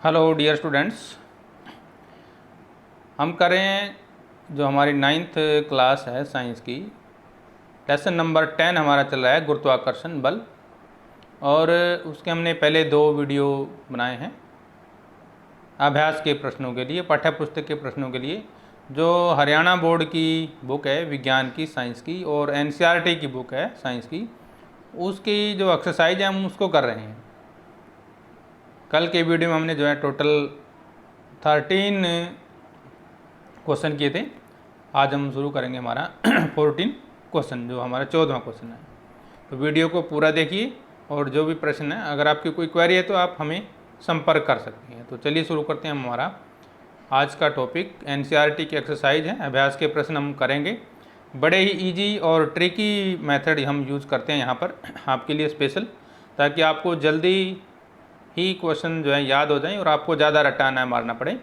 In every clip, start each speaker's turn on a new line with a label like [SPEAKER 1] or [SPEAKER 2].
[SPEAKER 1] Hello dear students, हम करें जो हमारी 9th क्लास है साइंस की। लेसन नंबर 10 हमारा चल रहा है गुरुत्वाकर्षण बल, और उसके हमने पहले 2 वीडियो बनाए हैं अभ्यास के प्रश्नों के लिए, पाठ्य पुस्तक के प्रश्नों के लिए। जो हरियाणा बोर्ड की बुक है विज्ञान की, साइंस की, और एनसीईआरटी की बुक है साइंस की, उसकी जो एक्सरसाइज है हम उसको कर रहे हैं। कल के वीडियो में हमने जो है टोटल 13 क्वेश्चन किए थे। आज हम शुरू करेंगे हमारा 14 क्वेश्चन, जो हमारा 14वां क्वेश्चन है। तो वीडियो को पूरा देखिए, और जो भी प्रश्न है, अगर आपकी कोई क्वेरी है तो आप हमें संपर्क कर सकते हैं। तो चलिए शुरू करते हैं। हमारा आज का टॉपिक एनसीईआरटी की एक्सरसाइज है, अभ्यास के प्रश्न हम करेंगे। बड़े ही इजी और ट्रिकी मेथड हम यूज़ करते हैं यहाँ पर आपके लिए स्पेशल, ताकि आपको जल्दी ही क्वेश्चन जो है याद हो जाए और आपको ज़्यादा रट्टा ना मारना पड़े।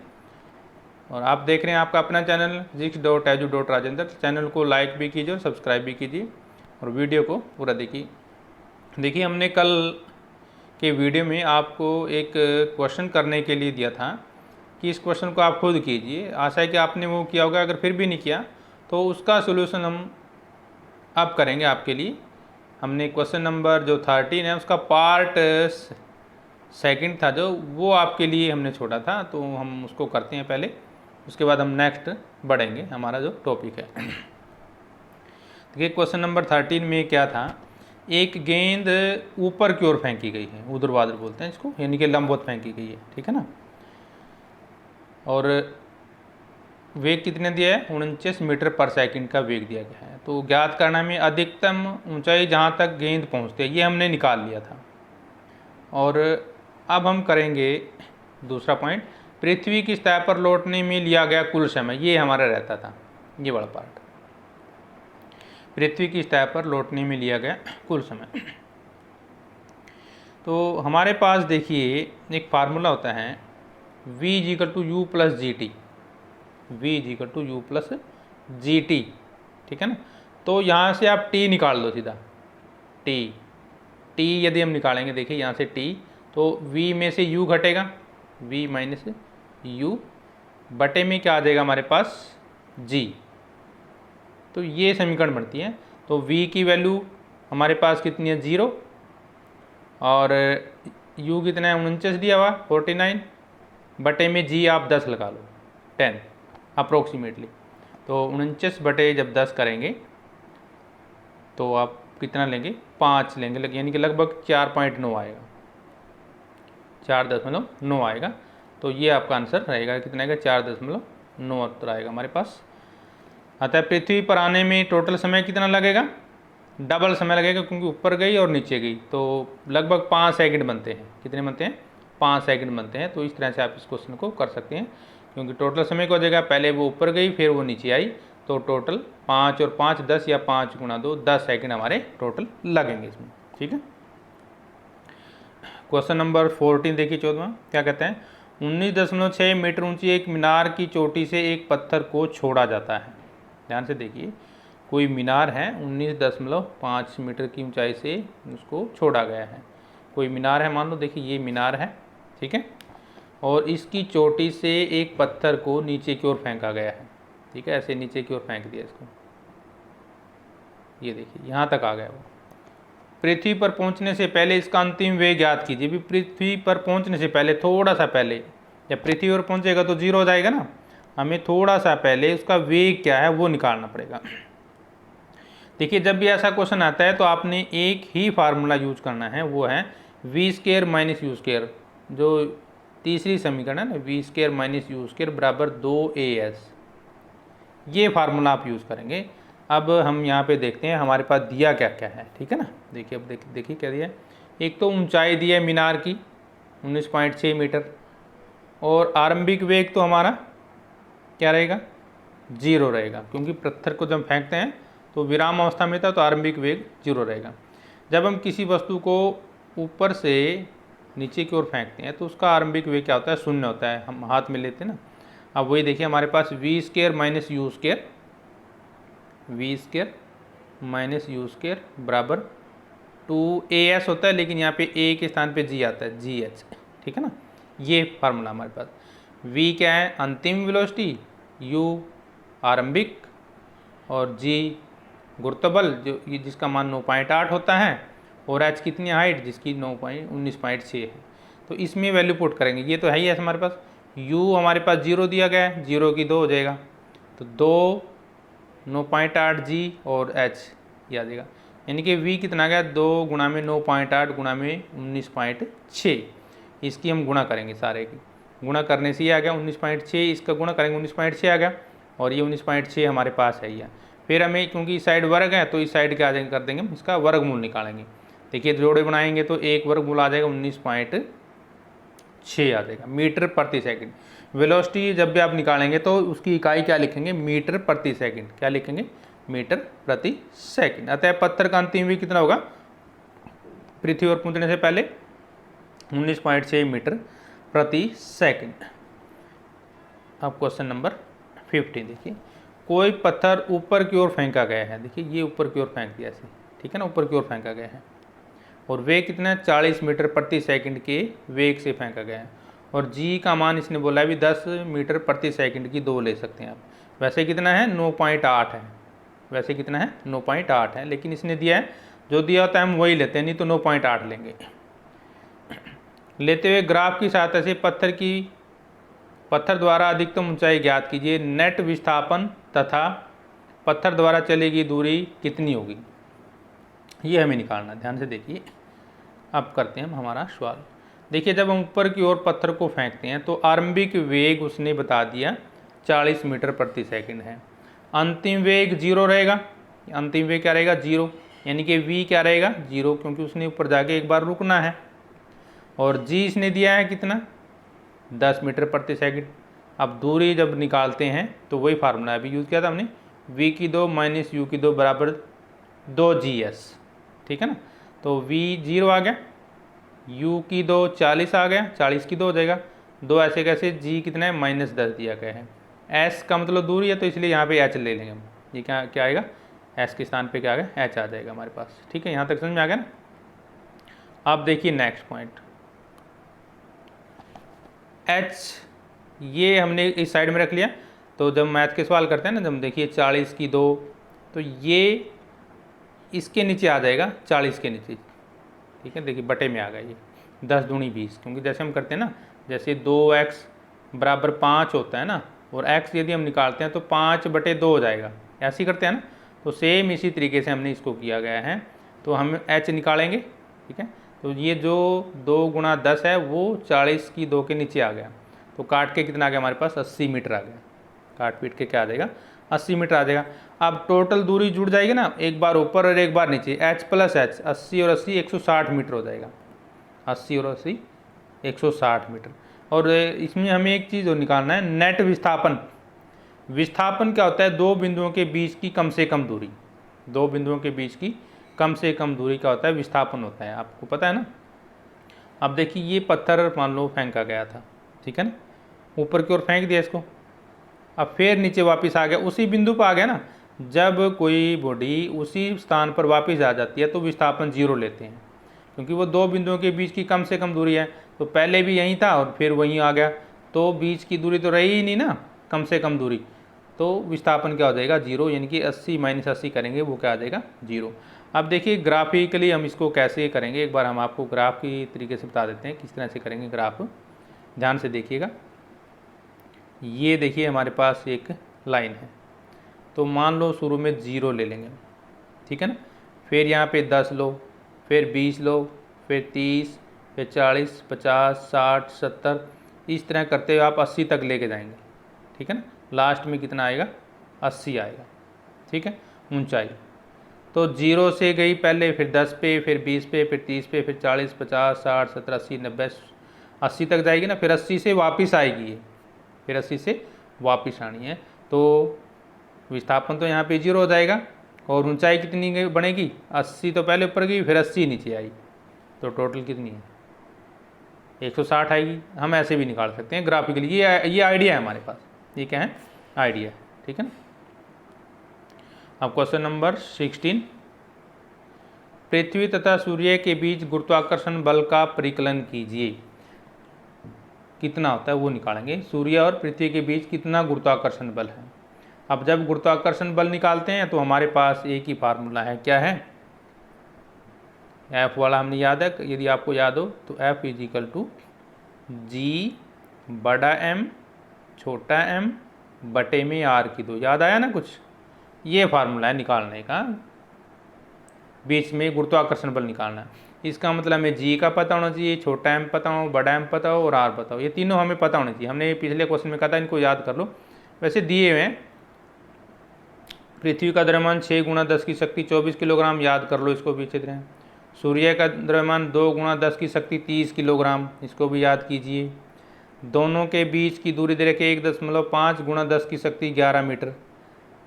[SPEAKER 1] और आप देख रहे हैं आपका अपना चैनल jigs.edu.rajendra। चैनल को लाइक भी कीजिए और सब्सक्राइब भी कीजिए, और वीडियो को पूरा देखिए। हमने कल के वीडियो में आपको एक क्वेश्चन करने के लिए दिया था कि इस क्वेश्चन को आप खुद कीजिए। आशा है कि आपने वो किया होगा। अगर फिर भी नहीं किया तो उसका सोल्यूशन हम अब करेंगे आपके लिए। हमने क्वेश्चन नंबर जो 13 है उसका पार्ट सेकंड था जो, वो आपके लिए हमने छोड़ा था, तो हम उसको करते हैं पहले, उसके बाद हम नेक्स्ट बढ़ेंगे हमारा जो टॉपिक है। देखिए क्वेश्चन नंबर 13 में क्या था, एक गेंद ऊपर की ओर फेंकी गई है, ऊर्ध्वाधर बोलते हैं इसको, यानी कि लंबवत फेंकी गई है, ठीक है ना। और वेग कितने दिया है, 49 मीटर पर सेकंड का वेग दिया गया है। तो ज्ञात करना में अधिकतम ऊंचाई जहाँ तक गेंद पहुँचती है, ये हमने निकाल लिया था। और अब हम करेंगे दूसरा पॉइंट, पृथ्वी की सतह पर लौटने में लिया गया कुल समय, ये हमारा रहता था, ये बड़ा पार्ट, पृथ्वी की सतह पर लौटने में लिया गया कुल समय। तो हमारे पास देखिए एक फार्मूला होता है v = u + gt, v = u + gt, ठीक है ना। तो यहाँ से आप t निकाल लो सीधा, t यदि हम निकालेंगे, देखिए यहाँ से t, तो v में से u घटेगा, v - u बटे में क्या आ जाएगा हमारे पास, g। तो ये समीकरण बनती है। तो v की वैल्यू हमारे पास कितनी है, 0, और u कितना है, 49 दिया हुआ, 49, बटे में g आप 10 लगा लो, 10 अप्रोक्सीमेटली। तो 49 बटे जब 10 करेंगे तो आप कितना लेंगे, 5 लेंगे, यानी कि लगभग 4.9 आएगा, 4.9 आएगा। तो ये आपका आंसर रहेगा, कितना आएगा, 4.9 उत्तर आएगा हमारे पास। अतः पृथ्वी पर आने में टोटल समय कितना लगेगा, डबल समय लगेगा, क्योंकि ऊपर गई और नीचे गई, तो लगभग 5 सेकंड बनते हैं। कितने बनते हैं, 5 सेकंड बनते हैं। तो इस तरह से आप इस क्वेश्चन को कर सकते हैं, क्योंकि टोटल समय को जगह पहले वो ऊपर गई फिर वो नीचे आई, तो टोटल 5 और 5 10, या 5 × 2 10 सेकंड हमारे टोटल लगेंगे इसमें, ठीक है। क्वेश्चन नंबर 14 देखिए, 14वां क्या कहते हैं, 19.6 मीटर ऊंची एक मीनार की चोटी से एक पत्थर को छोड़ा जाता है। ध्यान से देखिए, कोई मीनार है, 19.5 मीटर की ऊंचाई से उसको छोड़ा गया है। कोई मीनार है, मान लो, देखिए ये मीनार है, ठीक है, और इसकी चोटी से एक पत्थर को नीचे की ओर फेंका गया है, ठीक है, ऐसे नीचे की ओर फेंक दिया इसको, ये देखिए यहाँ तक आ गया वो। पृथ्वी पर पहुंचने से पहले इसका अंतिम वेग ज्ञात कीजिए। भी पृथ्वी पर पहुंचने से पहले, थोड़ा सा पहले, जब पृथ्वी पर पहुंचेगा तो 0 हो जाएगा ना, हमें थोड़ा सा पहले उसका वेग क्या है वो निकालना पड़ेगा। देखिए जब भी ऐसा क्वेश्चन आता है तो आपने एक ही फार्मूला यूज करना है, वो है v² - u², जो तीसरी समीकरण है ना, v² - u² बराबर 2as, ये फार्मूला आप यूज़ करेंगे। अब हम यहाँ पे देखते हैं हमारे पास दिया क्या क्या है, ठीक है ना। देखिए अब देखिए क्या दिया है, एक तो ऊंचाई दी है मीनार की 19.6 मीटर, और आरंभिक वेग तो हमारा क्या रहेगा, 0 रहेगा, क्योंकि पत्थर को जब फेंकते हैं तो विराम अवस्था में था, तो आरंभिक वेग 0 रहेगा। जब हम किसी वस्तु को ऊपर से नीचे की ओर फेंकते हैं तो उसका आरंभिक वेग क्या होता है, 0 होता है, हम हाथ में लेते हैं ना। अब वही देखिए हमारे पास v² - u² बराबर 2as होता है, लेकिन यहाँ पे a के स्थान पे g आता है, gh, ठीक है ना। ये फार्मूला हमारे पास। v क्या है, अंतिम वेलोसिटी, u आरंभिक, और g गुरुत्व बल जो ये जिसका मान 9.8 होता है, और h कितनी हाइट जिसकी 19.6 है। तो इसमें वैल्यू पुट करेंगे, ये तो है ही है हमारे पास। u हमारे पास 0 दिया गया है, 0 की 2 हो जाएगा, तो 2 9.8 g और h ये आ जाएगा, यानी कि v कितना आ गया, 2 गुणा में 9.8 गुणा में 19.6। इसकी हम गुणा करेंगे, सारे की गुणा करने से ये आ गया 19.6, इसका गुणा करेंगे 19.6 आ गया, और ये 19.6 हमारे पास है ये। फिर हमें क्योंकि इस साइड वर्ग है तो इस साइड क्या कर देंगे, हम इसका वर्गमूल निकालेंगे। देखिए जोड़े बनाएंगे तो एक वर्गमूल आ जाएगा 19.6 आ जाएगा मीटर प्रति सेकंड। वेलोसिटी जब भी आप निकालेंगे तो उसकी इकाई क्या लिखेंगे, मीटर प्रति सेकंड। क्या लिखेंगे, मीटर प्रति सेकंड। अतः पत्थर का अंतिम वेग कितना होगा, पृथ्वी और पहुंचने से पहले 19.6 मीटर प्रति सेकंड। अब क्वेश्चन नंबर 15 देखिए, कोई पत्थर ऊपर की ओर फेंका गया है। देखिए ये ऊपर की ओर फेंक दिया ऐसे, ठीक है ना, ऊपर की ओर फेंका गया है, और वेग कितना है, 40 मीटर प्रति सेकंड के वेग से फेंका गया है, और g का मान इसने बोला है भी 10 मीटर प्रति सेकंड की 2 ले सकते हैं आप। वैसे कितना है, 9.8 है, वैसे कितना है 9.8 है, लेकिन इसने दिया है, जो दिया होता है हम वही लेते हैं, नहीं तो 9.8 लेंगे। लेते हुए ग्राफ की सहायता से पत्थर द्वारा अधिकतम ऊंचाई ज्ञात कीजिए। नेट विस्थापन तथा पत्थर द्वारा चली गई दूरी कितनी होगी, ये हमें निकालना। ध्यान से देखिए, अब करते हैं हम हमारा सवाल। देखिए जब हम ऊपर की ओर पत्थर को फेंकते हैं तो आरंभिक वेग उसने बता दिया 40 मीटर प्रति सेकंड है। अंतिम वेग 0 रहेगा, अंतिम वेग क्या रहेगा, 0, यानी कि v क्या रहेगा, 0, क्योंकि उसने ऊपर जाके एक बार रुकना है। और g इसने दिया है कितना, 10 मीटर प्रति सेकंड। अब दूरी जब निकालते हैं तो वही फार्मूला अभी यूज़ किया था हमने, v की 2 माइनस u की 2 बराबर 2gs, ठीक है ना। तो v 0 आ गया, u की 2 40 आ गया, 40 की 2 हो जाएगा, 2 ऐसे कैसे, g कितना है -10 दिया गया है। s का मतलब दूरी है तो इसलिए यहाँ पे h ले लेंगे हम। ये क्या क्या आएगा, s के स्थान पे क्या आ गया, h आ जाएगा हमारे पास। ठीक है, यहाँ तक समझ में आ गया ना। अब देखिए नेक्स्ट पॉइंट, h ये हमने इस साइड में रख लिया। तो जब मैथ के सवाल करते हैं ना, जब देखिए 40 की 2, तो ये इसके नीचे आ जाएगा, 40 के नीचे, ठीक है। देखिए बटे में आ गया ये 10 दूनी 20, क्योंकि जैसे हम करते हैं ना, जैसे 2x बराबर 5 होता है ना, और x यदि हम निकालते हैं तो 5/2 हो जाएगा, ऐसे ही करते हैं ना। तो सेम इसी तरीके से हमने इसको किया गया है। तो हम h निकालेंगे, ठीक है। तो ये जो 2 गुणा 10 है वो 40 की 2 के नीचे आ गया, तो काट के कितना आ गया हमारे पास, 80 मीटर आ गया। काट पीट के क्या आ जाएगा, 80 मीटर आ जाएगा। अब टोटल दूरी जुड़ जाएगी ना, एक बार ऊपर और एक बार नीचे, h प्लस h, 80 और 80 160 मीटर हो जाएगा, 80 और 80 160 मीटर। और इसमें हमें एक चीज़ और निकालना है, नेट विस्थापन। विस्थापन क्या होता है, दो बिंदुओं के बीच की कम से कम दूरी, दो बिंदुओं के बीच की कम से कम दूरी क्या होता है, विस्थापन होता है, आपको पता है ना। अब देखिए ये पत्थर मान लो फेंका गया था, ठीक है ना, ऊपर की ओर फेंक दिया इसको, अब फिर नीचे वापस आ गया, उसी बिंदु पर आ गया ना। जब कोई बॉडी उसी स्थान पर वापस आ जाती है तो विस्थापन 0 लेते हैं, क्योंकि वो दो बिंदुओं के बीच की कम से कम दूरी है। तो पहले भी यहीं था और फिर वहीं आ गया, तो बीच की दूरी तो रही ही नहीं ना, कम से कम दूरी, तो विस्थापन क्या हो जाएगा, 0, यानी कि 80 - 80 करेंगे वो क्या आ जाएगा, 0। अब देखिए ग्राफिकली हम इसको कैसे करेंगे, एक बार हम आपको ग्राफ की तरीके से बता देते हैं किस तरह से करेंगे ग्राफ। ध्यान से देखिएगा, ये देखिए हमारे पास एक लाइन है, तो मान लो शुरू में 0 ले लेंगे, ठीक है ना। फिर यहाँ पे 10 लो, फिर 20 लो, फिर 30, फिर 40, 50, 60, 70, इस तरह करते हुए आप 80 तक लेके जाएंगे, ठीक है ना। लास्ट में कितना आएगा, 80 आएगा, ठीक है, ऊंचाई। तो 0 से गई पहले, फिर 10 पे, फिर 20 पे, फिर 30 पे, फिर 40, 50, 60, 70, 80, 90, 80 तक जाएगी ना। फिर 80 से वापस आएगी ये, फिर 80 से वापस आनी है। तो विस्थापन तो यहाँ पे 0 हो जाएगा, और ऊंचाई कितनी बनेगी, 80 तो पहले ऊपर गई, फिर 80 नीचे आई, तो टोटल कितनी है, 160 आएगी। हम ऐसे भी निकाल सकते हैं ग्राफिकली, ये आइडिया है हमारे पास, ये क्या है, आइडिया, ठीक है ना। अब क्वेश्चन नंबर 16, पृथ्वी तथा सूर्य के बीच गुरुत्वाकर्षण बल का परिकलन कीजिए। कितना होता है वो निकालेंगे। सूर्य और पृथ्वी के बीच कितना गुरुत्वाकर्षण बल है। अब जब गुरुत्वाकर्षण बल निकालते हैं तो हमारे पास एक ही फार्मूला है, क्या है, F वाला हमने याद है, यदि आपको याद हो तो F इजिकल टू जी बड़ा M छोटा m बटे में r²। याद आया ना कुछ, ये फार्मूला है निकालने का, बीच में गुरुत्वाकर्षण बल निकालना है। इसका मतलब हमें g का पता होना चाहिए, छोटा m पता हो, बड़ा m पता हो और r पता हो, ये तीनों हमें पता होने चाहिए। हमने पिछले क्वेश्चन में कहा था, इनको याद कर लो। वैसे दिए हुए हैं, पृथ्वी का द्रव्यमान 6 गुणा 10 की शक्ति 24 किलोग्राम, याद कर लो इसको भी अच्छी तरह। सूर्य का द्रव्यमान 2 गुणा 10 की शक्ति 30 किलोग्राम, इसको भी याद कीजिए। दोनों के बीच की दूरी दे रखे 1.5 गुणा 10 की शक्ति 11 मीटर।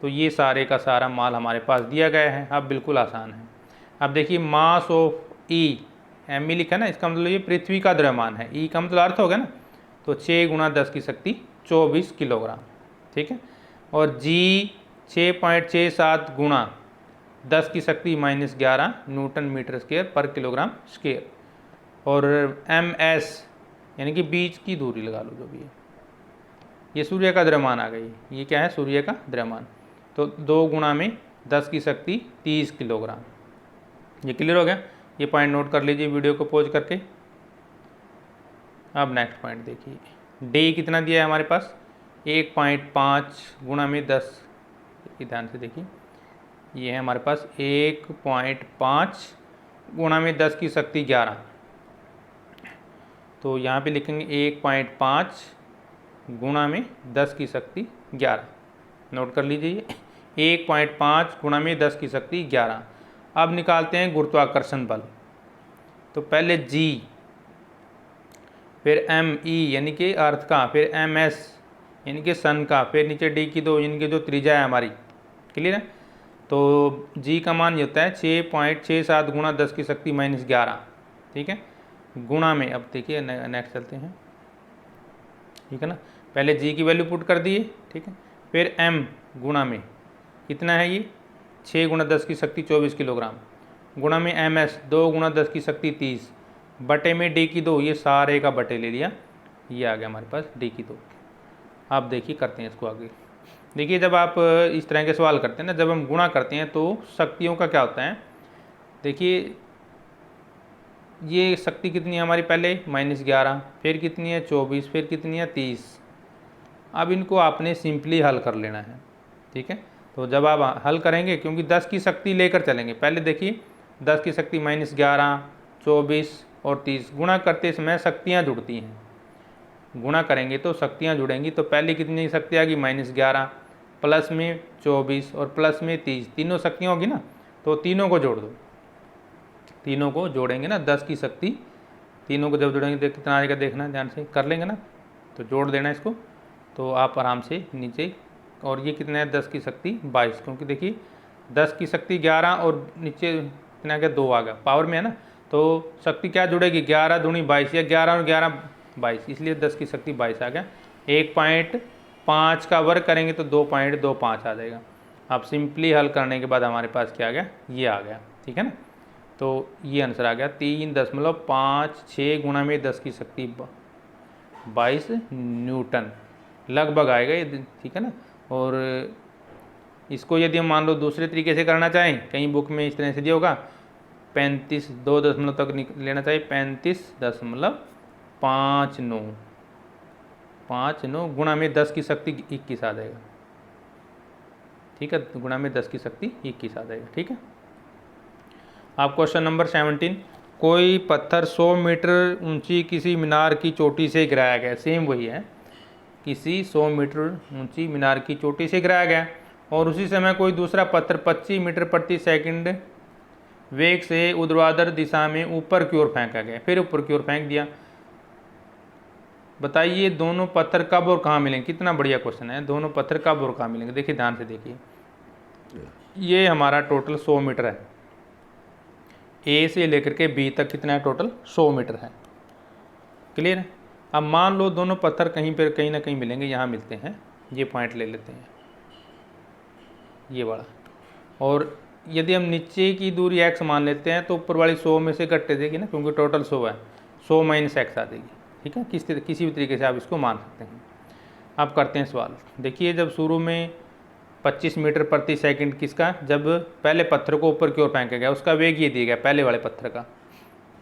[SPEAKER 1] तो ये सारे का सारा माल हमारे पास दिया गया है। अब बिल्कुल आसान है। अब देखिए mass of E, M E लिखा है ना, इसका मतलब ये पृथ्वी का द्रव्यमान है, ई का मतलब अर्थ हो गया ना, तो 6 गुणा 10 की शक्ति 24 किलोग्राम, ठीक है। और जी 6.67 गुणा 10 की शक्ति -11 न्यूटन मीटर स्क्वायर पर किलोग्राम स्क्वायर। और एम एस यानी कि बीच की दूरी लगा लो जो भी है, ये सूर्य का द्रव्यमान आ गई। ये क्या है, सूर्य का द्रव्यमान। तो 2 गुणा में 10 की शक्ति 30 किलोग्राम। ये क्लियर हो गया, ये पॉइंट नोट कर लीजिए वीडियो को पॉज करके। अब नेक्स्ट पॉइंट देखिए, डी कितना दिया है हमारे पास, 1.5 गुणा में 10, ध्यान से देखिए, ये है हमारे पास 1.5 गुणा में 10 की शक्ति 11। तो यहाँ पे लिखेंगे 1.5 गुणा में 10 की शक्ति 11, नोट कर लीजिए, 1.5 गुणा में 10 की शक्ति 11। अब निकालते हैं गुरुत्वाकर्षण बल। तो पहले G, फिर ME यानी कि अर्थ का, फिर MS यानी कि सन का, फिर नीचे d² यानी कि जो त्रिज्या है हमारी, क्लियर है। तो G का मान ये होता है 6.67 गुणा 10 की शक्ति -11, ठीक है, गुणा में। अब देखिए नेक्स्ट चलते हैं, ठीक है ना। पहले G की वैल्यू पुट कर दिए, ठीक है, फिर M गुणा में कितना है ये 6 गुणा 10 की शक्ति 24 किलोग्राम, गुणा में MS 2 गुणा 10 की शक्ति 30, बटे में d², ये सारे का बटे ले लिया, ये आ गया हमारे पास d²। आप देखिए करते हैं इसको आगे। देखिए जब आप इस तरह के सवाल करते हैं ना, जब हम गुणा करते हैं तो शक्तियों का क्या होता है, देखिए ये शक्ति कितनी है हमारी, पहले -11, फिर कितनी है 24, फिर कितनी है 30। अब इनको आपने सिंपली हल कर लेना है, ठीक है। तो जब आप हल करेंगे, क्योंकि 10 की शक्ति लेकर चलेंगे, पहले देखिए 10 की शक्ति -11, 24 और 30, गुणा करते समय शक्तियाँ जुड़ती हैं, गुणा करेंगे तो शक्तियाँ जुड़ेंगी। तो पहले कितनी शक्ति आ गई -11, प्लस में 24 और प्लस में 30, तीनों शक्तियाँ होगी ना, तो तीनों को जोड़ दो, तीनों को जोड़ेंगे ना, 10 की शक्ति, तीनों को जब जोड़ेंगे कितना आएगा देखना, ध्यान से कर लेंगे ना, तो जोड़ देना इसको, तो आप आराम से नीचे। और ये कितना है 10 की शक्ति 22, क्योंकि देखिए 10 की शक्ति 11 और नीचे कितना आ गया 2 आ गया, पावर में है ना, तो शक्ति क्या जुड़ेगी 11 दूनी 22, या 11 और 11 22, इसलिए 10 की शक्ति 22 आ गया। 1.5 का वर्ग करेंगे तो 2.25 आ जाएगा। अब सिंपली हल करने के बाद हमारे पास क्या आ गया, ये आ गया, ठीक है ना। तो ये आंसर आ गया 3.56 गुणा में 10 की शक्ति 22 न्यूटन लगभग आएगा ये, ठीक है ना। और इसको यदि हम मान लो दूसरे तरीके से करना चाहें, कहीं बुक में इस तरह से दिया होगा 35 2 दशमलव तक लेना चाहिए, 35.59 गुणा में 10 की शक्ति 21 आ जाएगा, ठीक है, गुणा में 10 की शक्ति 21 आ जाएगा, ठीक है। आप क्वेश्चन नंबर 17, कोई पत्थर 100 मीटर ऊंची किसी मीनार की चोटी से गिराया गया, सेम वही है, किसी 100 मीटर ऊंची मीनार की चोटी से गिराया गया, और उसी समय कोई दूसरा पत्थर 25 मीटर प्रति सेकंड वेग से ऊर्ध्वाधर दिशा में ऊपर की ओर फेंका गया, फिर ऊपर की ओर फेंक दिया। बताइए दोनों पत्थर कब और कहाँ मिलेंगे। कितना बढ़िया क्वेश्चन है, दोनों पत्थर कब और कहाँ मिलेंगे। देखिए ध्यान से देखिए, ये हमारा टोटल 100 मीटर है, ए से लेकर के बी तक कितना है, टोटल 100 मीटर है, क्लियर है। अब मान लो दोनों पत्थर कहीं पर कहीं ना कहीं मिलेंगे, यहाँ मिलते हैं, ये पॉइंट ले लेते हैं ये वाला, और यदि हम नीचे की दूरी x मान लेते हैं तो ऊपर वाली 100 में से घटते देगी ना, क्योंकि टोटल 100 है, 100 - x आ जाएगी, ठीक है, किसी भी तरीके से आप इसको मान सकते हैं। अब करते हैं सवाल। देखिए, जब शुरू में 25 मीटर प्रति सेकंड किसका, जब पहले पत्थर को ऊपर की ओर फेंका गया, उसका वेग ये दिया गया पहले वाले पत्थर का,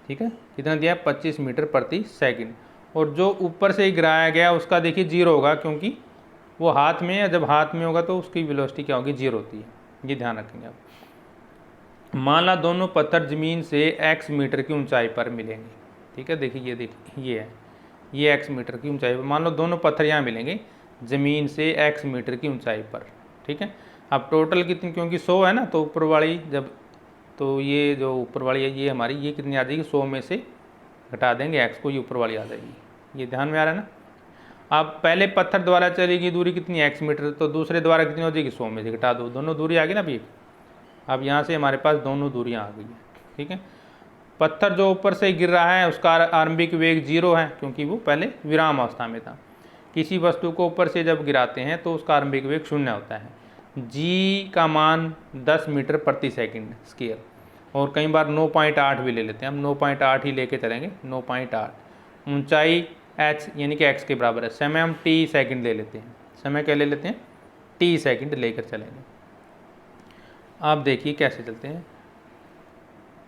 [SPEAKER 1] ठीक है, कितना दिया, 25 मीटर प्रति सेकंड। और जो ऊपर से गिराया गया उसका देखिए 0 होगा, क्योंकि वो हाथ में है, जब हाथ में होगा तो उसकी वेलोसिटी क्या होगी, 0 होती है, ये ध्यान रखेंगे आप। मान ला दोनों पत्थर ज़मीन से x मीटर की ऊंचाई पर मिलेंगे, ठीक है, देखिए ये है, ये x मीटर की ऊंचाई पर, मान लो दोनों पत्थर यहाँ मिलेंगे ज़मीन से x मीटर की ऊंचाई पर, ठीक है। अब टोटल कितनी, क्योंकि 100 है ना, तो ऊपर वाली जब, तो ये जो ऊपर वाली है ये हमारी, ये कितनी आ जाएगी, 100 में से घटा देंगे x को, ये ऊपर वाली आ जाएगी, ये ध्यान में आ रहा है ना। अब पहले पत्थर द्वारा चलेगी दूरी कितनी, x मीटर, तो दूसरे द्वारा कितनी हो जाएगी, 100 में से घटा दो, दोनों दूरी आ गई ना अभी। अब यहाँ से हमारे पास दोनों दूरियाँ आ गई है, ठीक है। पत्थर जो ऊपर से गिर रहा है उसका आरंभिक वेग 0 है, क्योंकि वो पहले विराम अवस्था में था। किसी वस्तु को ऊपर से जब गिराते हैं तो उसका आरंभिक वेग 0 होता है। g का मान 10 मीटर प्रति सेकंड स्केयर, और कई बार 9.8 भी ले लेते हैं, हम 9.8 ही लेके चलेंगे, 9.8। ऊंचाई h यानी कि x के बराबर है। समय हम t सेकंड ले लेते हैं, समय क्या ले लेते हैं, t सेकंड लेकर चलेंगे। आप देखिए कैसे चलते हैं।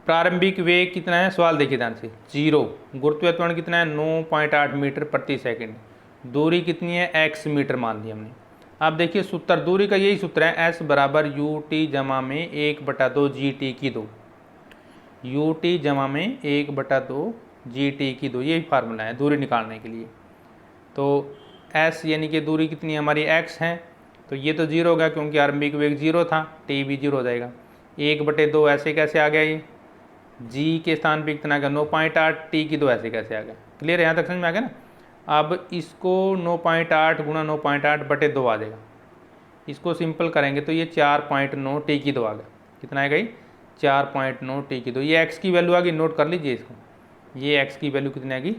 [SPEAKER 1] प्रारंभिक वेग कितना है, सवाल देखिए ध्यान से, 0। गुरुत्वाकर्षण कितना है, 9.8 मीटर प्रति सेकंड। दूरी कितनी है, x मीटर मान ली हमने। आप देखिए सूत्र, दूरी का यही सूत्र है, s बराबर ut जमा में 1/2 gt की 2, ut जमा में 1/2 gt की 2, यही फार्मूला है दूरी निकालने के लिए। तो s यानी कि दूरी कितनी हमारी x है, तो ये तो 0 होगा क्योंकि आरंभिक वेग 0 था, t भी 0 हो जाएगा। 1/2 ऐसे कैसे आ गया, ये g के स्थान पे कितना आ गया, 9.8, t की 2 ऐसे कैसे आ गया, क्लियर है, यहाँ तक समझ में आ गया ना। अब इसको 9.8 गुणा 9.8/2 आ जाएगा, इसको सिंपल करेंगे तो ये 4.9 t की 2 आ गया, कितना आएगा ये, 4.9 t की 2। ये x की वैल्यू आ गई, नोट कर लीजिए इसको, ये x की वैल्यू कितनी आएगी,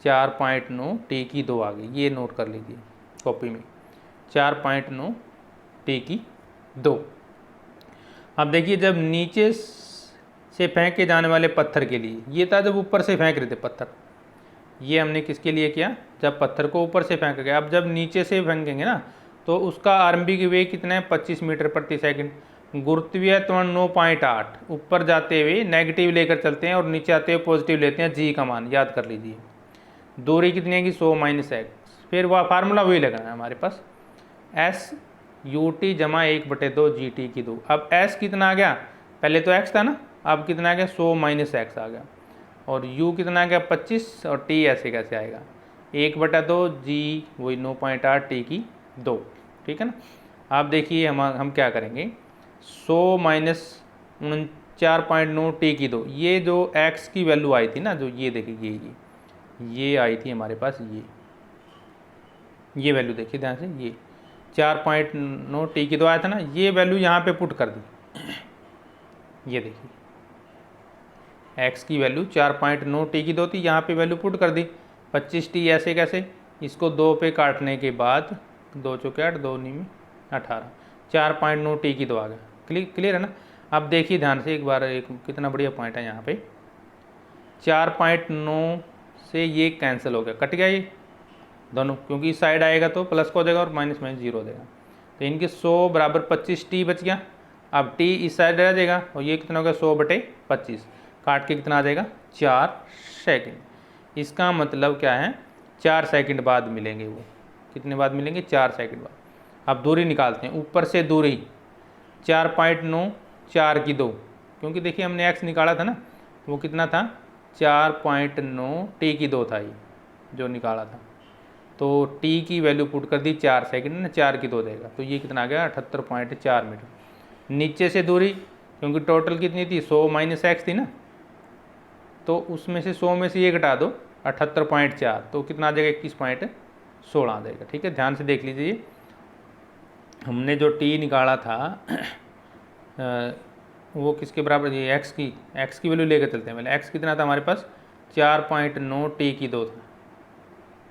[SPEAKER 1] 4.9 t की 2 आ गई, ये नोट कर लीजिए कॉपी में, 4.9 t की 2। अब देखिए, जब नीचे से फेंके जाने वाले पत्थर के लिए, ये था जब ऊपर से फेंक रहे थे पत्थर, ये हमने किसके लिए किया, जब पत्थर को ऊपर से फेंका गया। अब जब नीचे से फेंकेंगे ना तो उसका आरंभिक वेग कितना है, 25 मीटर प्रति सेकंड। गुरुत्वीय त्वरण 9.8, ऊपर जाते हुए नेगेटिव लेकर चलते हैं और नीचे आते हुए पॉजिटिव लेते हैं, g का मान याद कर लीजिए। दूरी कितनी है, 100 - x, फिर वह फार्मूला वही लगाना है हमारे पास, s ut जमा 1/2 gt की 2। अब s कितना आ गया, पहले तो x था ना, अब कितना आ गया, 100 - x आ गया, और u कितना आ गया, 25, और t ऐसे कैसे आएगा, 1/2 g वही 9.8 t की 2, ठीक है ना। आप देखिए हम क्या करेंगे, 100 - 4.9 t की 2, ये जो x की वैल्यू आई थी ना, जो ये देखिए ये आई थी हमारे पास, ये वैल्यू देखिए ध्यान से, ये 4.9 t की 2 आया था ना, ये वैल्यू यहाँ पे पुट कर दी, ये देखिए x की वैल्यू 4.9 t की 2 थी, यहाँ पे वैल्यू पुट कर दी 25 t, ऐसे कैसे, इसको 2 पे काटने के बाद 2 चौके 8, 2 9 18, 4.9 t की 2 आ गया, क्लियर है ना। अब देखिए ध्यान से एक बार, एक कितना बढ़िया पॉइंट है यहाँ पे, 4.9 से ये कैंसिल हो गया, कट गया ये दोनों, क्योंकि इस साइड आएगा तो प्लस का हो जाएगा और माइनस 0 हो जाएगा, तो इनके 100 बराबर 25 t बच गया। अब t इस साइड रह जाएगा और ये कितना हो गया, 100/25, काट के कितना आ जाएगा, 4 सेकंड। इसका मतलब क्या है, 4 सेकंड बाद मिलेंगे वो, कितने बाद मिलेंगे, 4 सेकंड बाद। अब दूरी निकालते हैं, ऊपर से दूरी 4.9 4 की 2, क्योंकि देखिए हमने x निकाला था ना, वो कितना था, 4.9 t की 2 था ये जो निकाला था, तो t की वैल्यू पुट कर दी 4 सेकंड ना, 4 की 2 देगा, तो ये कितना आ गया, 78.4 मीटर। नीचे से दूरी, क्योंकि टोटल कितनी थी, 100 - x थी ना, तो उसमें से 100 में से ये घटा दो, 78.4, तो कितना आ जाएगा, 21.16 आ जाएगा, ठीक है। ध्यान से देख लीजिए, हमने जो t निकाला था वो किसके बराबर, ये x की वैल्यू लेकर चलते हैं पहले, x कितना था हमारे पास, 4.9 t की 2 था,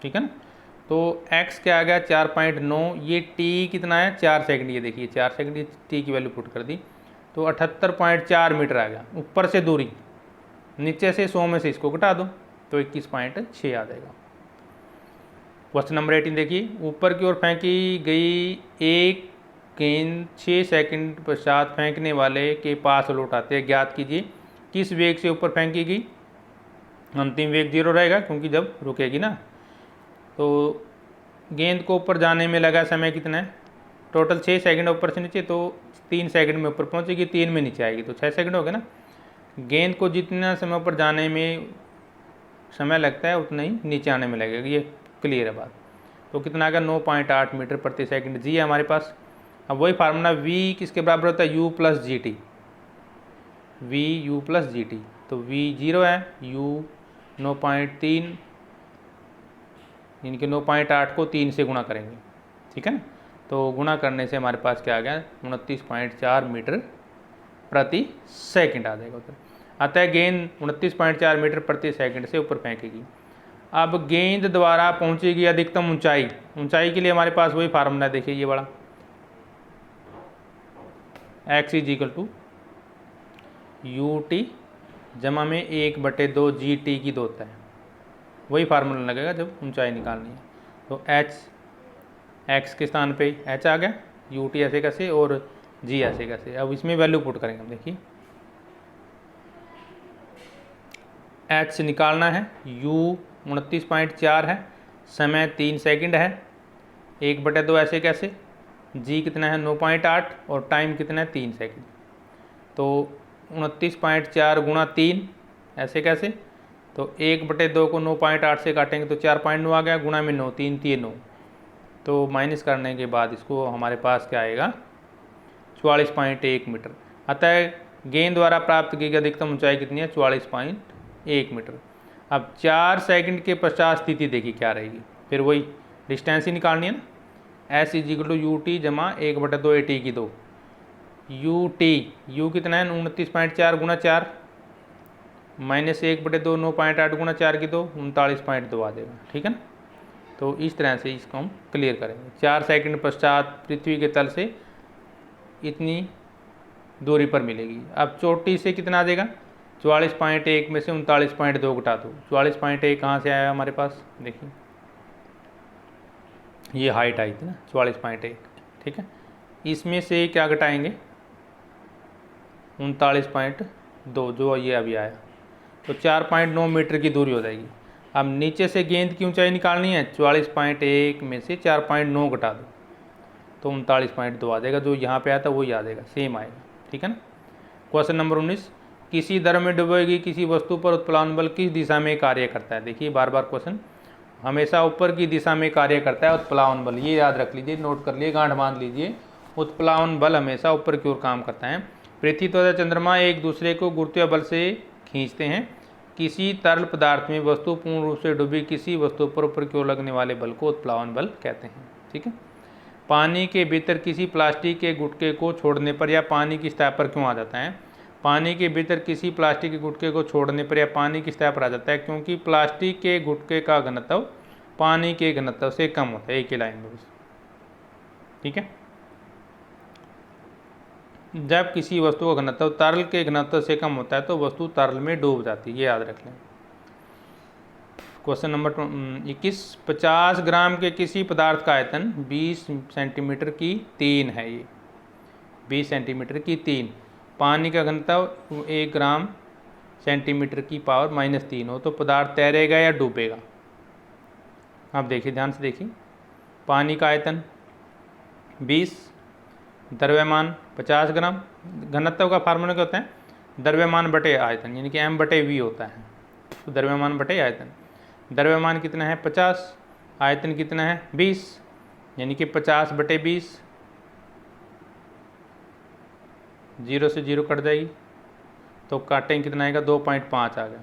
[SPEAKER 1] ठीक है ना। तो x क्या आ गया, 4.9, ये t कितना है, 4 सेकंड, ये देखिए 4 सेकंड, ये t की वैल्यू पुट कर दी, तो 78.4 मीटर आ गया ऊपर से दूरी, नीचे से 100 में से इसको घटा दो तो 21.6 आ जाएगा, क्वेश्चन नंबर 18 देखिए, ऊपर की ओर फेंकी गई एक गेंद 6 सेकंड पश्चात फेंकने वाले के पास लौट आते हैं, ज्ञात कीजिए किस वेग से ऊपर फेंकी गई। अंतिम वेग 0 रहेगा क्योंकि जब रुकेगी ना। तो गेंद को ऊपर जाने में लगा समय कितना है, टोटल 6 सेकंड ऊपर से नीचे, तो 3 सेकंड में ऊपर पहुंचेगी, 3 में नीचे आएगी, तो 6 सेकंड हो गया ना। गेंद को जितना समय ऊपर जाने में समय लगता है उतना ही नीचे आने में लगेगा, ये क्लियर है बात। तो कितना आ गया 9.8 मीटर प्रति सेकंड, जी है हमारे पास। अब वही फार्मूला v किसके बराबर होता है, u plus G T, v u plus G T. तो v 0 है, u 9.3 यानी कि 9.8 को 3 से गुणा करेंगे, ठीक है ना। तो गुणा करने से हमारे पास क्या आ गया 29.4 मीटर प्रति सेकंड आ जाएगा उधर। अतः गेंद 29.4 मीटर प्रति सेकंड से ऊपर फेंकेगी। अब गेंद द्वारा पहुंचेगी अधिकतम ऊंचाई, ऊंचाई के लिए हमारे पास वही फार्मूला देखिए, ये बड़ा x is equal to u t जमा में 1/2 जी टी की 2 होता है, वही फार्मूला लगेगा जब ऊंचाई निकालनी है। तो h x के स्थान पे h आ गया, यू टी ऐसे कैसे और g ऐसे कैसे। अब इसमें वैल्यू पुट करेंगे हम, देखिए h निकालना है, u 29.4 है, समय 3 सेकंड है, 1/2 ऐसे कैसे, g कितना है 9.8 और टाइम कितना है 3 सेकंड। तो 29.4 गुणा 3 ऐसे कैसे, तो 1/2 को 9.8 से काटेंगे तो 4.9 आ गया, गुणा में 9, 3 3 9, तो माइनस करने के बाद इसको हमारे पास क्या आएगा 44.1 मीटर। अतः गेंद द्वारा प्राप्त की गई अधिकतम ऊंचाई कितनी है 44.1 मीटर। अब 4 सेकंड के पश्चात स्थिति देखिए क्या रहेगी, फिर वही डिस्टेंस ही निकालनी है ना, s is equal to u t जमा 1/2 ए टी की 2, यू टी यू कितना है 29.4 गुणा 4 माइनस 1/2 9.8 गुणा 4 की 2 39.2 आ जाएगा, ठीक है ना। तो इस तरह से इसको हम क्लियर करेंगे। 4 सेकंड पश्चात पृथ्वी के तल से इतनी दूरी पर मिलेगी। अब चोटी से कितना आ जाएगा 44.1 में से 39.2 घटा दो, 44.1 कहाँ से आया हमारे पास, देखिए ये हाइट आई थी ना 44.1, ठीक है। इसमें से क्या घटाएंगे 39.2 जो ये अभी आया, तो 4.9 मीटर की दूरी हो जाएगी। अब नीचे से गेंद की ऊंचाई निकालनी है, 44.1 में से 4.9 घटा दो तो 39.2 आ जाएगा, जो यहाँ पे आया था वही आ जाएगा, सेम आएगा, ठीक है ना। क्वेश्चन नंबर 19, किसी दर में डूबी गई किसी वस्तु पर उत्प्लावन बल किस दिशा में कार्य करता है। देखिए बार बार क्वेश्चन, हमेशा ऊपर की दिशा में कार्य करता है उत्प्लावन बल, ये याद रख लीजिए, नोट कर लिए, गांठ बांध लीजिए। उत्प्लावन बल हमेशा ऊपर की ओर काम करता है। पृथ्वी तथा चंद्रमा एक दूसरे को गुरुत्वीय बल से खींचते हैं। किसी तरल पदार्थ में वस्तु पूर्ण रूप से डूबी किसी वस्तु पर ऊपर की ओर लगने वाले बल को उत्प्लावन बल कहते हैं, ठीक है। पानी के भीतर किसी प्लास्टिक के गुटके को छोड़ने पर या पानी की सतह पर क्यों आ जाता है। पानी के भीतर किसी प्लास्टिक के गुटके को छोड़ने पर या पानी की सतह पर आ जाता है क्योंकि प्लास्टिक के गुटके का घनत्व पानी के घनत्व से कम होता है, एक ही लाइन में बस, ठीक है। जब किसी वस्तु का घनत्व तरल के घनत्व से कम होता है तो वस्तु तरल में डूब जाती है, ये याद रख लें। क्वेश्चन नंबर 21, 50 ग्राम के किसी पदार्थ का आयतन 20 सेंटीमीटर की 3 है, ये 20 सेंटीमीटर की 3, पानी का घनत्व 1 ग्राम सेंटीमीटर की पावर -3 हो तो पदार्थ तैरेगा या डूबेगा। आप देखिए ध्यान से देखिए, पानी का आयतन 20, द्रव्यमान 50 ग्राम, घनत्व का फार्मूला क्या होता है द्रव्यमान बटे आयतन, यानी कि m/v होता है, तो द्रव्यमान बटे आयतन। द्रव्यमान कितना है 50, आयतन कितना है 20, यानी कि 50/20, 0 से 0 कट जाएगी तो काटेंगे कितना आएगा 2.5 आ गया,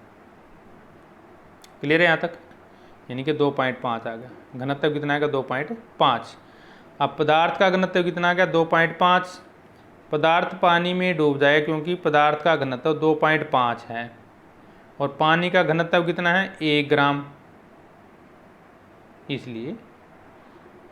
[SPEAKER 1] क्लियर है यहाँ तक, यानी कि 2.5 आ गया। घनत्व कितना आएगा 2.5। अब पदार्थ का घनत्व कितना आ गया 2.5, पदार्थ पानी में डूब जाए क्योंकि पदार्थ का घनत्व 2.5 है और पानी का घनत्व कितना है 1 ग्राम, इसलिए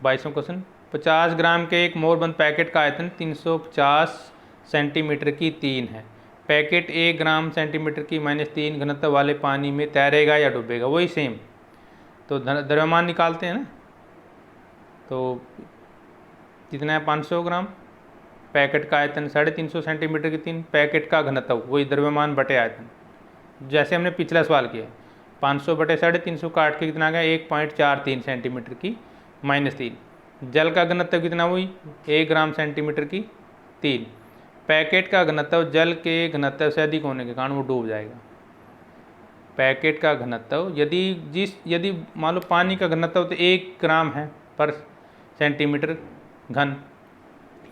[SPEAKER 1] 22वां क्वेश्चन, 50 ग्राम के एक मोरबंद पैकेट का आयतन 350 सेंटीमीटर की 3 है। पैकेट 1 ग्राम सेंटीमीटर की -3 घनत्व वाले पानी में तैरेगा या डूबेगा, वही सेम। तो द्रव्यमान निकालते हैं ना, तो कितना है 500 ग्राम। पैकेट का आयतन 350 सेंटीमीटर की 3। पैकेट का घनत्व वही द्रव्यमान बटे आयतन, जैसे हमने पिछला सवाल किया है। 500 बटे 350 काट के कितना आ गया 1.43 सेंटीमीटर की -3। जल का घनत्व कितना हुई 1 ग्राम सेंटीमीटर की 3। पैकेट का घनत्व जल के घनत्व से अधिक होने के कारण वो डूब जाएगा। पैकेट का घनत्व यदि मान लो पानी का घनत्व तो 1 ग्राम है पर सेंटीमीटर घन,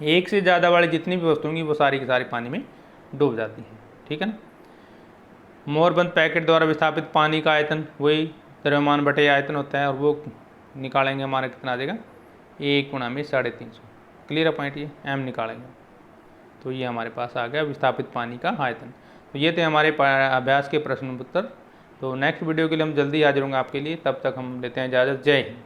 [SPEAKER 1] एक से ज़्यादा वाली जितनी भी वस्तु होंगी वो सारी की सारी पानी में डूब जाती हैं। ठीक है ना। मोहरबंद पैकेट द्वारा विस्थापित पानी का आयतन वही द्रव्यमान बटे आयतन होता है, और वो निकालेंगे हमारा कितना आ जाएगा 1 गुणा में 350। क्लियर है पॉइंट, ये m निकालेंगे तो ये हमारे पास आ गया विस्थापित पानी का आयतन। तो ये थे हमारे अभ्यास के प्रश्न उत्तर। तो नेक्स्ट वीडियो के लिए हम जल्दी हाजिर होंगे आपके लिए, तब तक हम लेते हैं इजाज़त। जय हिंद।